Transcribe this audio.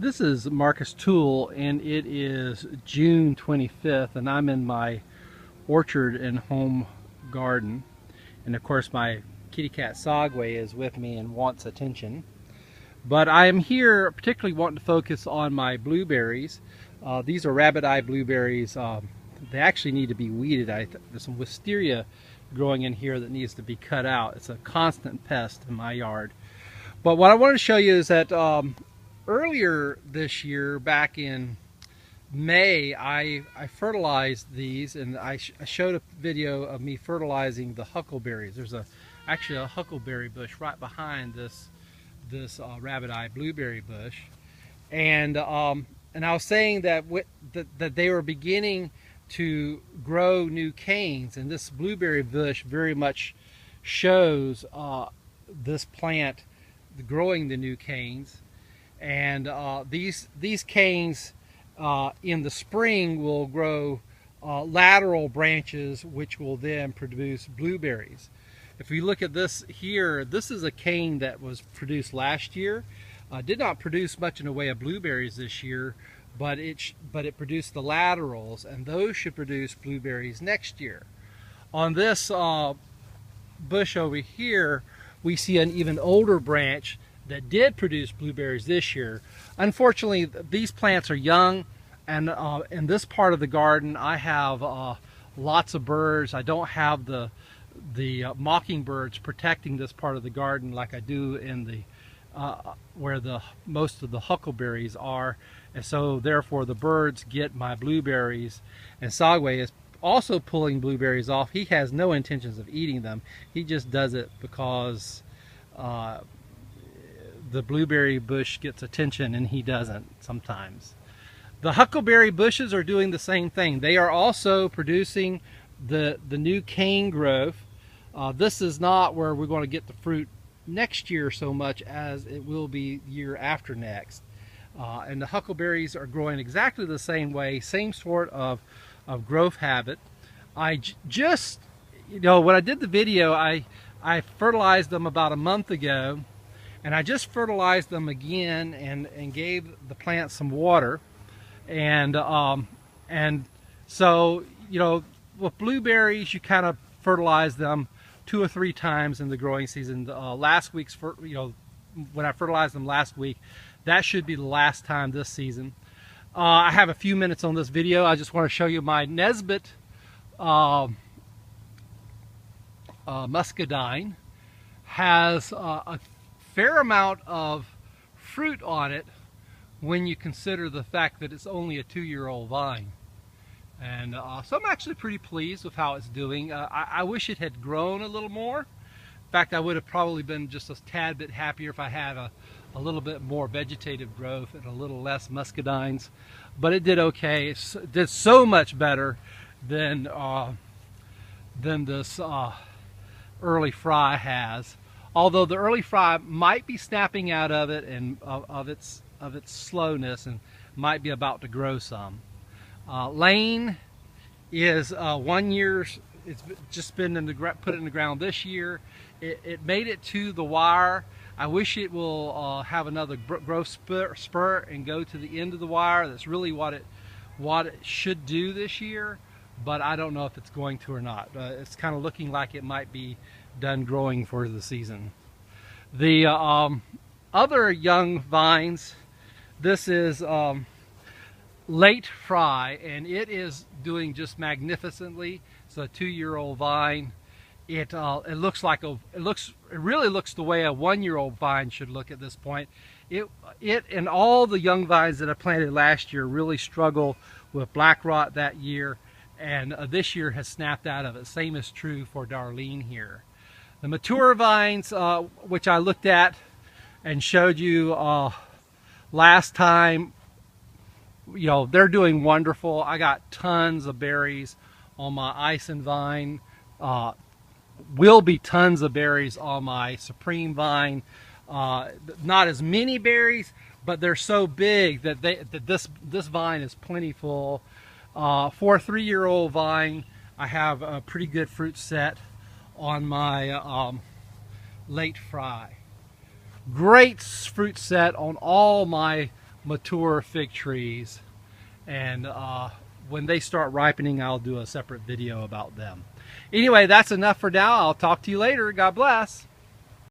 This is Marcus Toole, and it is June 25th, and I'm in my orchard and home garden. And of course my kitty cat Sagway is with me and wants attention. But I am here particularly wanting to focus on my blueberries. These are rabbit eye blueberries. They actually need to be weeded. There's some wisteria growing in here that needs to be cut out. It's a constant pest in my yard. But what I wanted to show you is that earlier this year, back in May, I fertilized these, and I showed a video of me fertilizing the huckleberries. There's actually a huckleberry bush right behind this rabbit eye blueberry bush, and I was saying that that they were beginning to grow new canes, and this blueberry bush very much shows this plant growing the new canes. And these canes in the spring will grow lateral branches, which will then produce blueberries. If we look at this here, this is a cane that was produced last year. Did not produce much in the way of blueberries this year, but it produced the laterals, and those should produce blueberries next year. On this bush over here, we see an even older branch that did produce blueberries this year. Unfortunately, these plants are young, and in this part of the garden I have lots of birds. I don't have the mockingbirds protecting this part of the garden like I do in the where most of the huckleberries are, and so therefore the birds get my blueberries. And Sagway is also pulling blueberries off. He has no intentions of eating them. He just does it because the blueberry bush gets attention and he doesn't sometimes. The huckleberry bushes are doing the same thing. They are also producing the new cane growth. This is not where we're going to get the fruit next year so much as it will be the year after next. And the huckleberries are growing exactly the same way, same sort of growth habit. Just, when I did the video, I fertilized them about a month ago, and I just fertilized them again and gave the plants some water. And so, with blueberries, you kind of fertilize them 2 or 3 times in the growing season. Last week's, when I fertilized them last week, that should be the last time this season. I have a few minutes on this video. I just want to show you my Nesbitt Muscadine. Has a fair amount of fruit on it when you consider the fact that it's only a 2-year-old vine. And so I'm actually pretty pleased with how it's doing. I wish it had grown a little more. In fact, I would have probably been just a tad bit happier if I had a little bit more vegetative growth and a little less muscadines. But it did okay. It did so much better than this early fry has. Although the early fry might be snapping out of it and of its slowness, and might be about to grow some. Lane is 1 year. It's just been put in the ground this year. It made it to the wire. I wish it will have another growth spurt and go to the end of the wire. That's really what it should do this year, but I don't know if it's going to or not. It's kind of looking like it might be done growing for the season. The other young vines, this is late fry, and it is doing just magnificently. It's a 2-year-old vine. It really looks the way a 1-year-old vine should look at this point. It and all the young vines that I planted last year really struggled with black rot that year, and this year has snapped out of it. Same is true for Darlene here. The mature vines, which I looked at and showed you last time, they're doing wonderful. I got tons of berries on my Ison vine. Will be tons of berries on my Supreme vine. Not as many berries, but they're so big that this vine is plentiful. For a 3-year-old vine, I have a pretty good fruit set on my late fry. Great fruit set on all my mature fig trees, and when they start ripening, I'll do a separate video about them. Anyway, that's enough for now. I'll talk to you later. God bless.